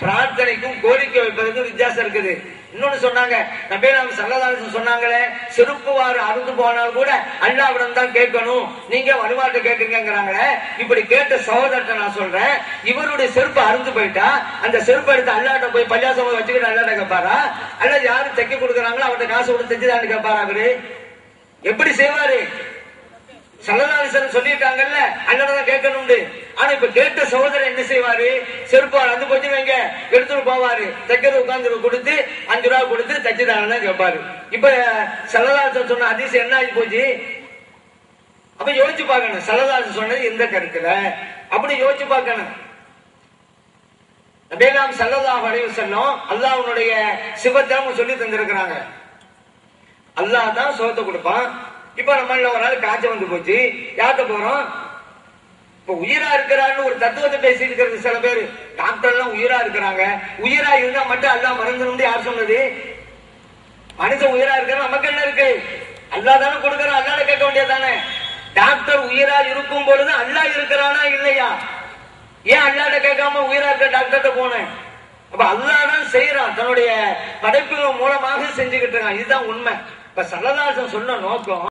பிரார்த்தனைக்கும் கோரிக்கை வைப்பதற்கும் வித்தியாசம் இருக்குது. இன்னொன்னு சொன்னாங்க, நபிகள் ஸல்லல்லாஹு சொன்னாங்களே, செருப்புவாறு அறுந்து போனால் கூட அல்லாஹ்விடம் தான் கேட்கணும், நீங்க வழிபாட்டு கேட்குங்கிறாங்களே. இப்படி கேட்ட சகோதரத்தை நான் சொல்றேன், இவருடைய செருப்பு அறுந்து போயிட்டா அந்த செருப்பு எடுத்து அல்லாஹ்ட்ட போய் பள்ளியாசம் வச்சுக்கிட்டு அல்லாஹ்ட்ட கேட்பாரா, அல்லது யாரும் தைக்க கொடுக்குறாங்களோ அவர்கிட்ட காசு கொடுத்து தைச்சுதான் கேட்பாரா? அவரு எப்படி செய்வாரு? ஸல்லல்லாஹு அலைஹி வஸல்லம் சொல்லிட்டாங்கல்ல, அல்லாஹ்ட்ட தான் கேட்கணும்னு. ஆனா இப்ப கேட்ட சகோதரர் என்ன செய்வாரு? செருப்பு அறுந்து போச்சு வைங்க, எடுத்துட்டு போவாரு, தைக்கிறது உட்கார்ந்து கொடுத்து 5 ரூபா கொடுத்து தைச்சுதானே கேட்பாரு. இப்ப ஸல்லல்லாஹு அலைஹி வஸல்லம் சொன்ன ஹதீஸ் என்ன ஆகி போச்சு? அப்ப யோசிச்சு பார்க்கணும், ஸல்லல்லாஹு அலைஹி வஸல்லம் சொன்னது எந்த கருத்துல அப்படி யோசிச்சு பார்க்கணும். நபிகள் ஸல்லல்லாஹு அலைஹி வஸல்லம் அல்லாஹ்வுடைய சிவத்தை அவங்க சொல்லி தந்திருக்கிறாங்க. அல்லாஹ் தான் சுகத்தை கொடுப்பான். இப்ப நம்ம ஒரு நாள் காய்ச்சல் வந்து போச்சு, யார்கிட்ட போறோம்? இப்ப உயிரா இருக்கிறான்னு ஒரு தத்துவத்தை பேசி இருக்கிறது சில பேர். டாக்டர் எல்லாம் உயிரா இருக்கிறாங்க, உயிரா இருந்தா மட்டும் அல்லாஹ் மறந்துடும் யார் சொன்னது? மனுஷன் உயிரா இருக்கிற நமக்கு என்ன இருக்கு? அல்லாஹ் தானே கொடுக்கறான், அல்லாஹ்ட்ட கேட்க வேண்டியதானே. டாக்டர் உயிரா இருக்கும் பொழுது அல்லாஹ் இருக்கிறானா இல்லையா? ஏன் அல்லாஹ்ட்ட கேட்காம உயிரா இருக்க டாக்டர்கிட்ட போனேன்? அப்ப அல்லாஹ் தான் செய்யறான், தன்னுடைய படைப்புகள் மூலமாக செஞ்சுக்கிட்டு இருக்கான். இதுதான் உண்மை. இப்ப ஸல்லல்லாஹு அலைஹி வஸல்லம் சொன்ன நோக்கம்